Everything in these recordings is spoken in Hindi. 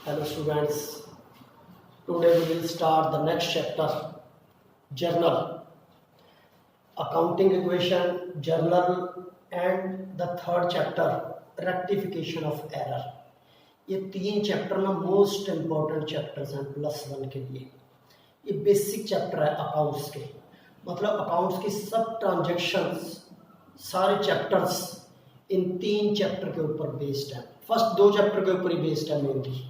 Hello students, today we will start the next chapter, journal, accounting equation, journal and the third chapter, rectification of error. ये तीन चैप्टर ना मोस्ट इम्पॉर्टेंट चैप्टर्स हैं +1 के लिए। ये बेसिक चैप्टर है अकाउंट्स के, मतलब अकाउंट्स की सब ट्रांजेक्शन्स सारे चैप्टर्स इन तीन चैप्टर के ऊपर बेस्ड है। फर्स्ट दो चैप्टर के ऊपर ही बेस्ड है मेनली।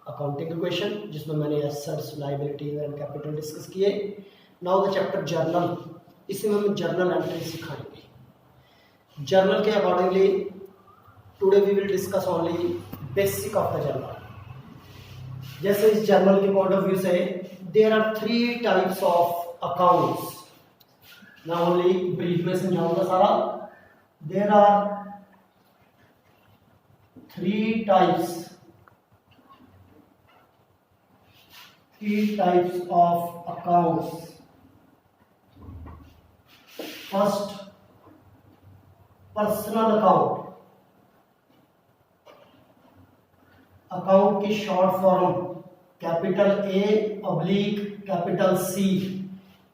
अकाउंटिंग इक्वेशन जिसमें मैंने assets, liabilities and capital discuss किए। नाउ द चैप्टर जर्नल, इसमें हम जर्नल एंट्री सिखाएंगे। जर्नल के accordingly today we will discuss only basic of the journal. जैसे इस जर्नल के पॉइंट ऑफ व्यू से there are 3 types of accounts. ना ओनली ब्रीफ में समझाऊंगा सारा। There are 3 types of accounts. First, personal account, account की short form capital A oblique capital C,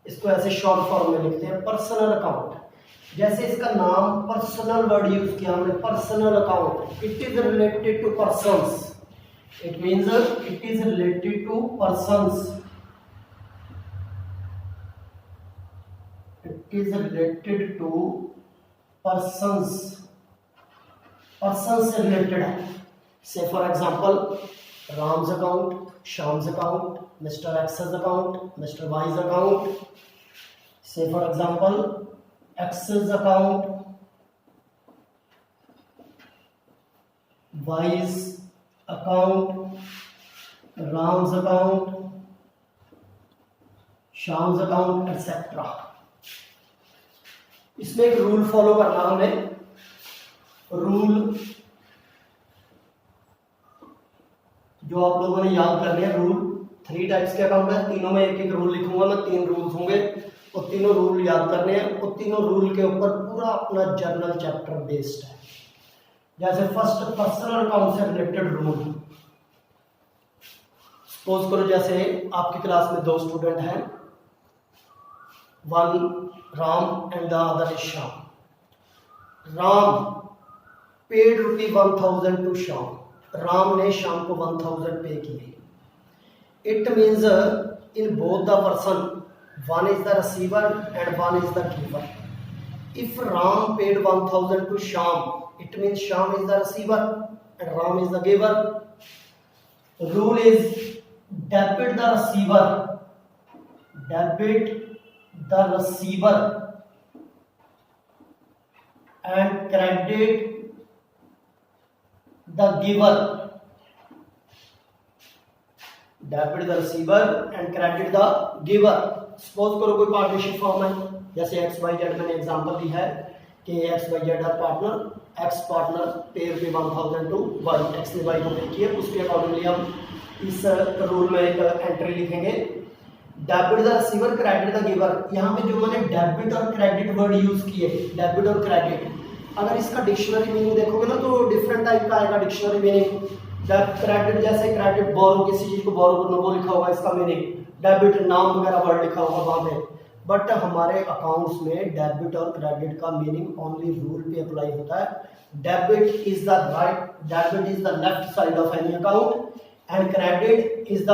इसको ऐसे शॉर्ट फॉर्म में लिखते हैं पर्सनल अकाउंट। जैसे इसका नाम पर्सनल वर्ड यूज किया हमने, personal account. It is related to persons, it means it is related to persons. It is related to persons. Persons से related है। Say for example, Ram's account, Sham's account, Mr. X's account, Mr. Y's account. Say for example, X's account, Y's account, Ram's account, Sham's account, etc. इसमें एक रूल फॉलो करना हमें। रूल जो आप लोगों ने याद करने हैं, रूल 3 टाइप्स के अकाउंट है, तीनों में एक एक रूल लिखूंगा मैं, 3 रूल्स होंगे और तीनों रूल याद करने हैं और तीनों रूल के ऊपर पूरा अपना जर्नल चैप्टर बेस्ड है। जैसे फर्स्ट पर्सनल अकाउंट से रिलेटेड रूल। सपोज करो जैसे आपकी क्लास में 2 स्टूडेंट हैं, one Ram and the other is Shyam. Ram paid ₹1000 to Shyam, Ram ने श्याम को 1000 पे किए। It means in both the person one is the receiver and one is the giver. If Ram paid 1000 to Shyam, it means Sham is the receiver and Ram is the giver. Rule is debit the receiver, debit the receiver and credit the giver, debit the receiver and credit the giver. Suppose करो कोई पार्टनरशिप फॉर्म है, जैसे XYZ मैंने एग्जांपल दी है कि XYZ are partner, X partner pay ₹1000 to Y, X ने वाई को पे किया, उसके अकॉर्डिंगली हम इस रूल में एक एंट्री लिखेंगे। Debit the receiver, credit the giver. यहाँ पे जो मैंने डेबिट और क्रेडिट वर्ड यूज किए, डेबिट और क्रेडिट, अगर इसका डिक्शनरी मीनिंग देखोगे ना तो डिफरेंट टाइप का आएगा डिक्शनरी मीनिंग। क्रेडिट जैसे क्रेडिट बोरो, किसी चीज को बोरो करना, वो लिखा होगा इसका मीनिंग। डेबिट नाम वगैरह वर्ड लिखा होगा वहां पे। बट हमारे अकाउंट्स में डेबिट और क्रेडिट का मीनिंग ओनली रूल पे अप्लाई होता है। Debit is the right, debit is the left side of any account and credit is the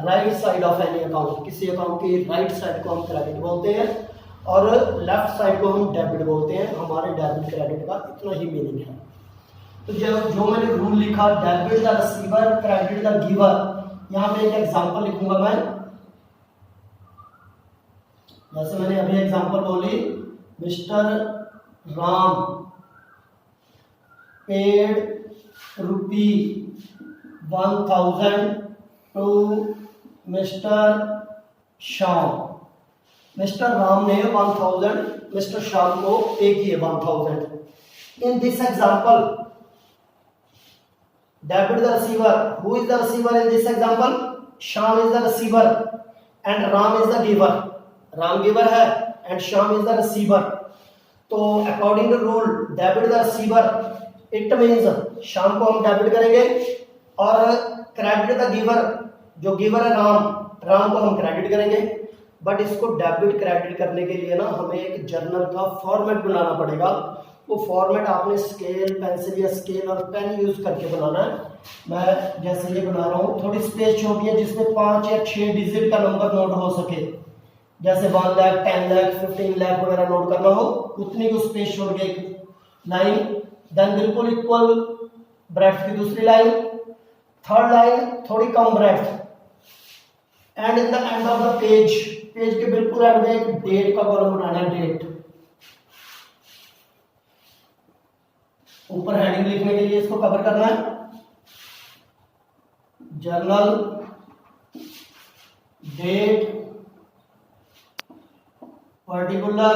right side of any account. किसी अकाउंट की राइट साइड को हम क्रेडिट बोलते हैं और लेफ्ट साइड को हम डेबिट बोलते हैं। हमारे डेबिट क्रेडिट का इतना ही मीनिंग है। तो जो मैंने रूल लिखा, debit the receiver, credit the giver, यहाँ पे एक एग्जाम्पल लिखूंगा मैं। जैसे मैंने अभी एग्जांपल बोली, mister Ram paid ₹1000 to mister Shyam. Mister Ram ने 1000 मिस्टर श्याम को पे किए 1000। In this example debit the receiver, who is the receiver in this example? Shyam is the receiver and Ram is the giver. Ram giver है and Shyam is the receiver. तो according to rule debit the receiver, it means Shyam को हम डेबिट करेंगे और क्रेडिट द गिवर, जो गिवर है राम, राम को हम क्रेडिट करेंगे, बट इसको डेबिट क्रेडिट करने के लिए ना हमें एक जर्नल का फॉर्मेट बनाना पड़ेगा। वो फॉर्मेट आपने स्केल पेंसिल या स्केल और पेन यूज करके बनाना है। मैं जैसे ये बना रहा हूँ, थोड़ी स्पेस छोटी है जिसमें 5 या 6 डिजिट का नंबर नोट हो सके, जैसे 1 लाख 10 लाख 15 लाख वगैरह नोट करना हो, उतनी को स्पेस छोड़ के एक लाइन, देन बिल्कुल इक्वल ब्रेथ की दूसरी लाइन, थर्ड लाइन थोड़ी कम breath, and in the end of the page, page के बिल्कुल एंड में एक डेट का कॉलम बनाना है, डेट। ऊपर हेडिंग लिखने के लिए इसको कवर करना है, journal date particular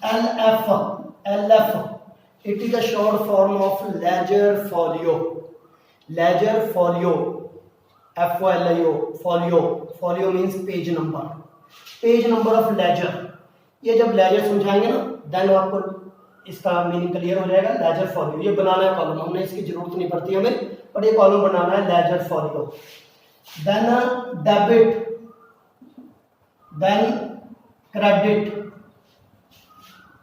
LF, LF it is a short form of ledger folio, ledger folio, FOLIO, folio, folio means page number, page number of ledger. ये जब लेजर समझाएंगे ना देन आपको इसका मीनिंग क्लियर हो जाएगा। लेजर फॉलियो ये बनाना है कॉलम, हमने इसकी जरूरत नहीं पड़ती हमें, पर ये कॉलम बनाना है ledger folio. Then debit, then credit.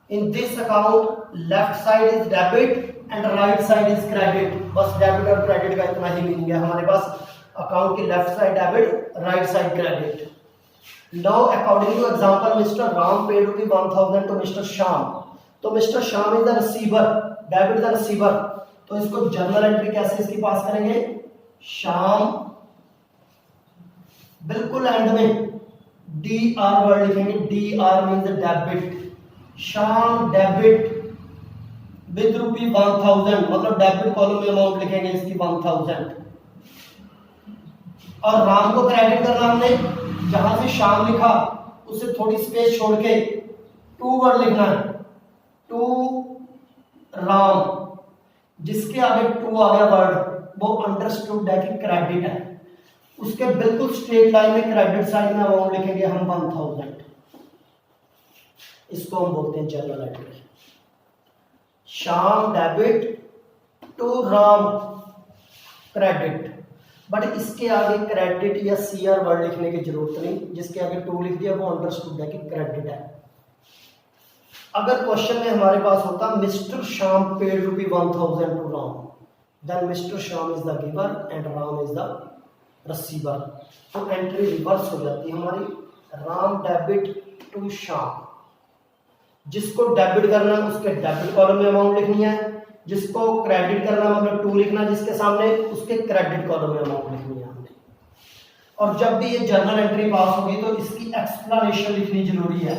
In this account left side is debit and right side is credit, बस डेबिट और क्रेडिट का इतना ही मीनिंग है हमारे पास। अकाउंट की left side debit, right side credit. Now according to example mister Ram paid rupees 1000 to mister Shyam, तो mister Shyam is the receiver, debit the receiver, तो इसको जर्नल एंट्री कैसे इसकी पास करेंगे, श्याम बिल्कुल एंड में DR वर्ड लिखेंगे, DR means debit, Shyam debit with rupee 1000, मतलब डेबिट कॉलम में अमाउंट लिखेंगे इसकी 1000, और राम को क्रेडिट करना हमने, जहां से श्याम लिखा उससे थोड़ी स्पेस छोड़ के 2 वर्ड लिखना है, टू राम, जिसके आगे 2 आ गया वर्ड वो अंडरस्टूड है कि क्रेडिट है, उसके बिल्कुल स्ट्रेट लाइन में क्रेडिट साइड में अमाउंट लिखेंगे हम 1000, इसको हम बोलते हैं journal entry. Shyam debit to Ram credit, but इसके आगे क्रेडिट या CR वर्ड लिखने की जरूरत नहीं, जिसके आगे 2 लिख दिया वो अंडरस्टूड है कि क्रेडिट है। अगर क्वेश्चन में हमारे पास होता mister Shyam paid rupee 1000 to Ram, then mister Shyam is the giver and Ram is the receiver, तो एंट्री रिवर्स हो जाती है हमारी, राम डेबिट टू श्याम, जिसको डेबिट करना है उसके डेबिट कॉलम में अमाउंट लिखनी है, जिसको क्रेडिट करना मतलब 2 लिखना जिसके सामने, उसके क्रेडिट कॉलम में अमाउंट लिखनी है हमने। और जब भी ये जर्नल एंट्री पास होगी तो इसकी एक्सप्लेनेशन लिखनी जरूरी है।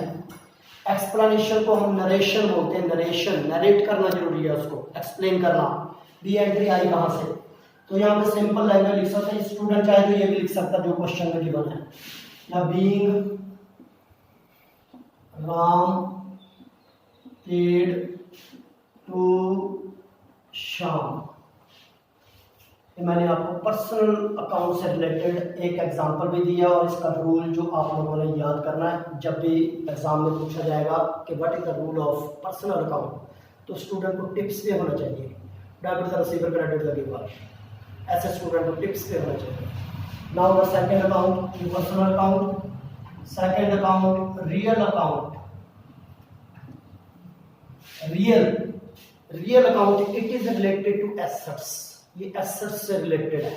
एक्सप्लेनेशन को हम नरेशन बोलते हैं, नरेशन, नरेट करना जरूरी है, उसको एक्सप्लेन करना भी एंट्री आई कहां से। तो यहाँ पे सिंपल लैंग्वेज लिख सकते हैं, स्टूडेंट चाहे तो ये भी लिख सकता है जो क्वेश्चन में गिवन है, या being Ram paid to Shyam. मैंने आपको पर्सनल अकाउंट से रिलेटेड एक एग्जांपल भी दिया, और इसका रूल जो आप लोगों ने याद करना है, जब भी एग्जाम में पूछा जाएगा कि what is the rule of personal account, तो स्टूडेंट को टिप्स पे होना चाहिए, debit the receiver credit the giver, ऐसे स्टूडेंट को टिप्स पे होना चाहिए। Now the second account, personal account, second account real account. Real account it is related to assets, ये एसेट्स से रिलेटेड है,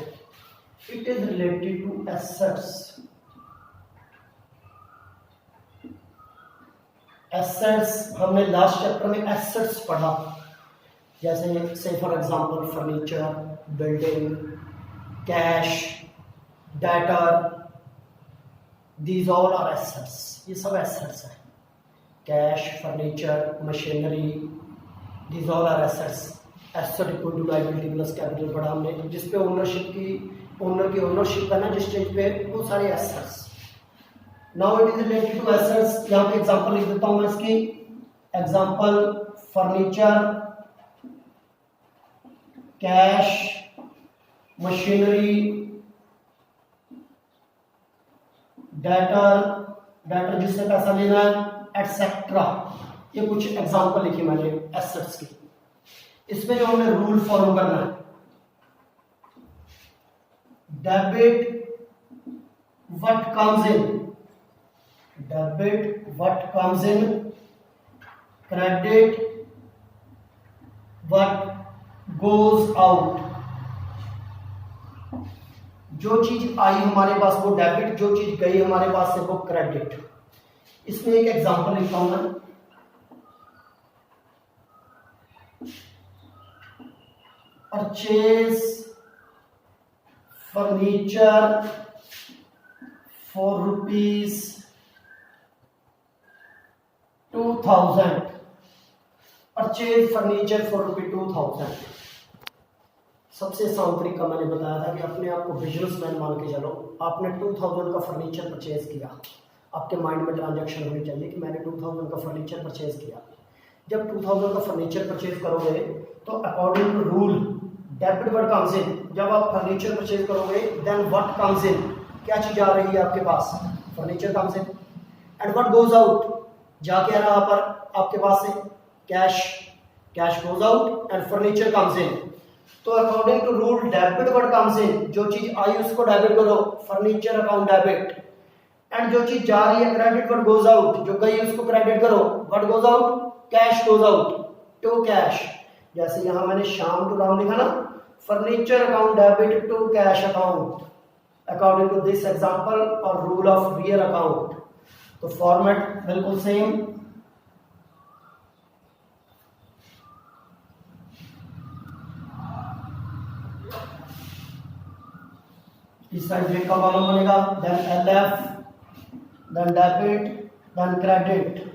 it is related to assets. Assets हमने लास्ट चैप्टर में एसेट्स पढ़ा, जैसे से for example furniture, building, cash, debtor, these all are assets, ये सब एसेट्स हैं। Cash, furniture, machinery, these all are assets. Asset equal to liability plus capital पढ़ा हमने, जिस पे ओनरशिप की, ओनर की ओनरशिप है ना जिस स्टेज पे, वो सारे assets. Now it is related to assets, यहाँ पे एग्जांपल लिख देता हूँ मैं इसकी। Example furniture, cash, machinery, debtor, debtor जिससे पैसा लेना है, एटसेट्रा। ये कुछ एग्जांपल लिखी मैंने एसेट्स की। इसमें जो हमें रूल फॉलो करना है, debit what comes in, debit what comes in, credit what goes out। जो चीज आई हमारे पास वो डेबिट, जो चीज गई हमारे पास से वो क्रेडिट। इसमें एक एग्जांपल लिखता हूं मैं, purchase furniture for rupees 2000, purchase furniture for rupees 2000। सबसे आसान तरीका मैंने बताया था कि अपने आप को बिजनेसमैन मान के चलो। आपने 2000 का फर्नीचर परचेज किया, आपके माइंड में ट्रांजैक्शन होनी चाहिए कि मैंने 2000 का फर्नीचर परचेज किया। जब 2000 का फर्नीचर परचेज करोगे तो according to rule debit what comes in, जब आप फर्नीचर परचेज करोगे देन व्हाट कम्स इन, क्या चीज आ रही है आपके पास, furniture comes in. And what goes out, जा क्या रहा पर आपके पास से cash, cash goes out and furniture comes in. तो according to rule debit what comes in, जो चीज आई उसको डेबिट करो, फर्नीचर अकाउंट डेबिट। एंड जो चीज जा रही है क्रेडिट व्हाट गोज आउट, जो गई उसको क्रेडिट करो, what goes out, cash goes out to cash. जैसे यहां मैंने श्याम टू राम लिखा ना, furniture account debit to cash account according to this example और रूल ऑफ रियल अकाउंट। तो फॉर्मेट बिल्कुल सेम। इस साइड डेट का कॉलम बनेगा, then LF, then debit, then credit.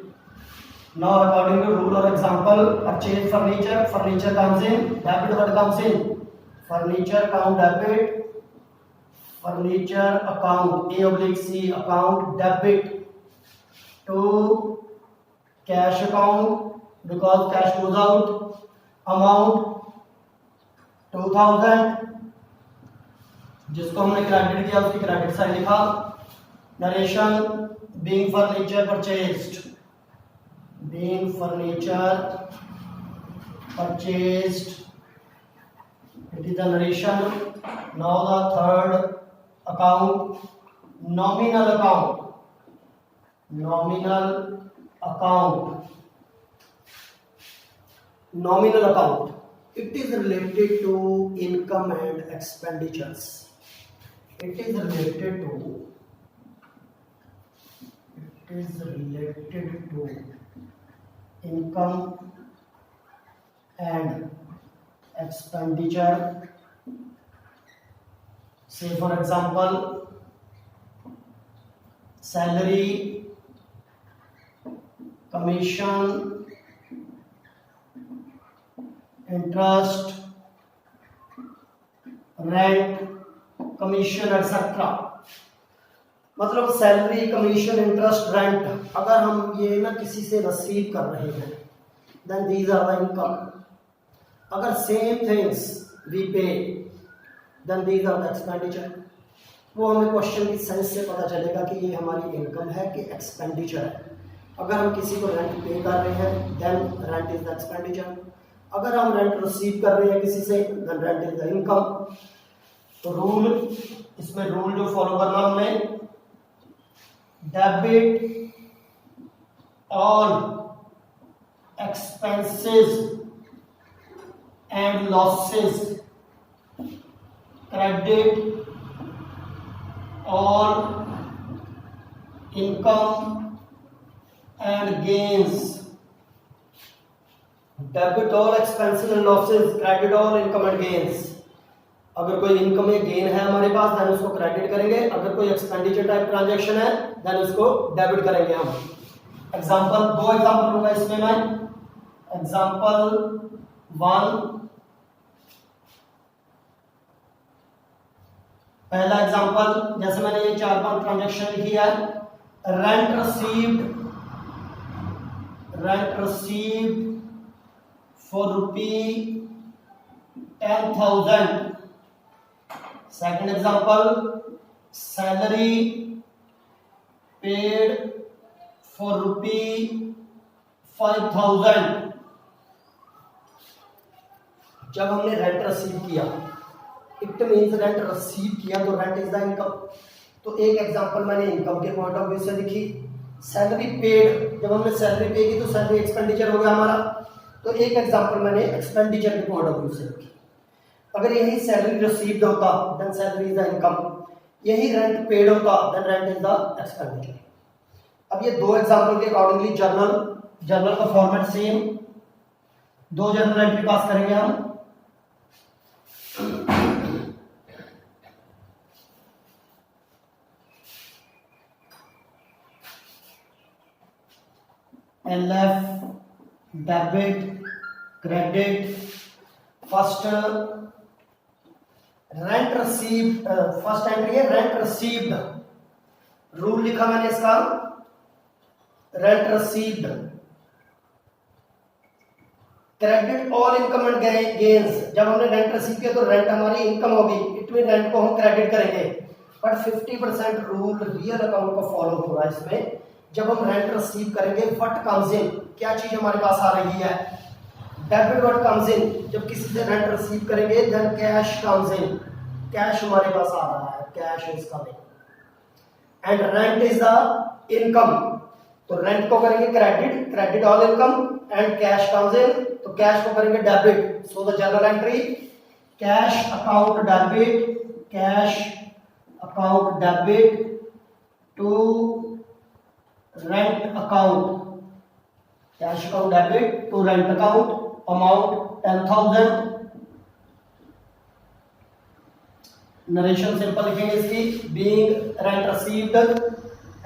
Now according to rule or example, purchase furniture, furniture comes in, debit what comes in, furniture account debit, furniture account A/C account debit to cash account because cash goes out, amount 2000 जिसको हमने क्रेडिट किया उसकी क्रेडिट साइड लिखा। Narration being furniture purchased, being furniture purchased, it is the narration. Now the third account, nominal account, nominal account, nominal account, it is related to income and expenditures, it is related to income and expenditure. Say for example, salary, commission, interest, rent, commission etc. मतलब सैलरी, कमीशन, इंटरेस्ट, रेंट अगर हम ये ना किसी से रिसीव कर रहे हैं then these are the income. अगर same things we pay then these are the expenditure. वो हमें क्वेश्चन की सेंस से पता चलेगा कि ये हमारी इनकम है कि एक्सपेंडिचर है। अगर हम किसी को रेंट पे कर रहे हैं then rent is the expenditure. अगर हम रेंट रिसीव कर रहे हैं किसी से then rent is the income. तो रूल, इसमें रूल जो फॉलो करना हमें, debit all expenses and losses, credit all income and gains, debit all expenses and losses, credit all income and gains। अगर कोई इनकम या गेन है हमारे पास देन उसको क्रेडिट करेंगे, अगर कोई एक्सपेंडिचर टाइप ट्रांजैक्शन है देन उसको डेबिट करेंगे हम। एग्जांपल, दो एग्जांपल होगा इसमें मैं। एग्जांपल 1, पहला एग्जांपल जैसे मैंने ये 4-5 ट्रांजैक्शन लिखी है। Rent received for ₹10,000। Second example, salary paid for ₹5,000। जब हमने रेंट रिसीव किया इट मीन्स रेंट रिसीव किया तो रेंट इज द इनकम। तो एक एग्जांपल मैंने इनकम के पॉइंट ऑफ व्यू से लिखी। सैलरी पेड, जब हमने सैलरी पे की तो सैलरी एक्सपेंडिचर हो गया हमारा, तो एक एग्जांपल मैंने एक्सपेंडिचर के पॉइंट ऑफ व्यू से लिखी। अगर यही सैलरी रिसीव्ड होता then salary is the income, यही रेंट पेड होता then rent is the expenditure. अब ये दो एग्जांपल के अकॉर्डिंगली जर्नल का फॉर्मेट सेम, दो जर्नल एंट्री पास करेंगे हम। LF debit credit, first rent received, first entry है रेंट रिसीव्ड, रूल लिखा मैंने इसका rent received. Credit all income and gains, जब हमने रेंट रिसीव किया तो रेंट हमारी इनकम होगी, इट मीन रेंट को हम क्रेडिट करेंगे। बट 50% रूल रियल अकाउंट को फॉलो हो रहा है इसमें। जब हम रेंट रिसीव करेंगे व्हाट कम्स इन, क्या चीज हमारे पास आ रही है, डेबिट व्हाट कम्स इन। जब किसी से रेंट रिसीव करेंगे then cash comes in, cash हमारे पास आ रहा है, cash is coming. And rent is the income, तो रेंट को करेंगे credit, credit all income, and cash comes in, तो कैश को करेंगे debit. So the journal entry cash account debit, cash account debit to rent account, cash account debit to rent account, amount 10,000। Narration simple लिखेंगे इसकी, being rent received,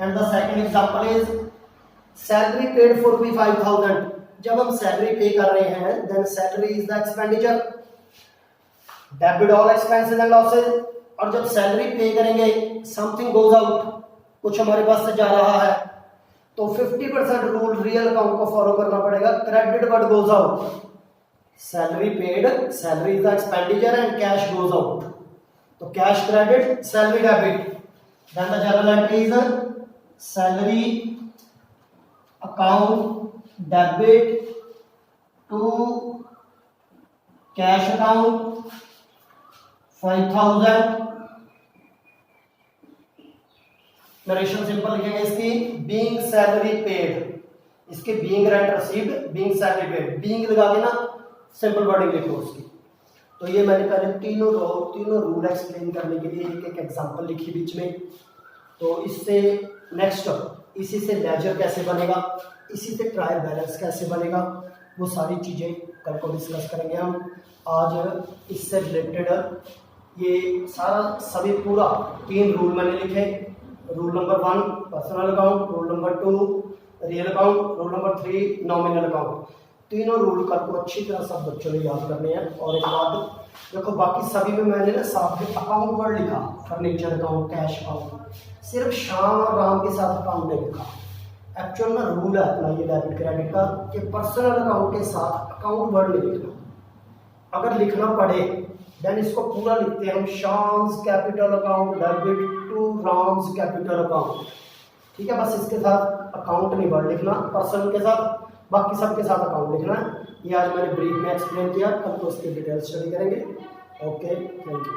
and the second example is salary paid for rupees 5,000। जब हम सैलरी पे कर रहे हैं then salary is the expenditure, debit all expenses and losses. और जब सैलरी पे करेंगे समथिंग गोज आउट, कुछ हमारे पास से जा रहा है, तो 50% रूल रियल अकाउंट को फॉलो करना पड़ेगा, credit what goes out, salary paid, salary is the expenditure and cash goes out, तो cash credit, salary debit. Then the journal entry is salary account debit to cash account 5,000। Narration simple लिखेंगे इसकी, बीइंग सैलरी पेड, इसके being rent received, being salary paid, being लगा के ना सिंपल वर्डिंग लिखो उसकी। तो ये मैंने पहले तीनों रूल एक्सप्लेन करने के लिए एक एक एग्जांपल लिखी बीच में। तो इससे नेक्स्ट इसी से लेजर कैसे बनेगा, इसी से ट्रायल बैलेंस कैसे बनेगा, वो सारी चीज़ें कल को डिस्कस करेंगे हम। आज इससे रिलेटेड ये सारा सभी पूरा 3 रूल मैंने लिखे। Rule number 1 personal account, rule number 2 real account, rule number 3 nominal account. तीनों रूल कल को अच्छी तरह सब बच्चों ने याद करने हैं। और एक बात देखो, बाकी सभी में मैंने ना साथ में अकाउंट वर्ड लिखा, फर्नीचर अकाउंट, कैश अकाउंट, सिर्फ शाम और राम के साथ अकाउंट नहीं लिखा। एक्चुअल ना रूल है अपना ये डेबिट क्रेडिट का कि पर्सनल अकाउंट के साथ अकाउंट वर्ड नहीं लिखना। अगर लिखना पड़े देन इसको पूरा लिखते हैं हम, Shyam's capital account debit to Ram's capital account. ठीक है, बस इसके साथ अकाउंट नहीं वर्ड लिखना, पर्सन के साथ, बाकी सबके साथ अकाउंट लिखना है। ये आज मैंने ब्रीफ में एक्सप्लेन किया, कल तो इसकी डिटेल स्टडी करेंगे। Okay, thank you.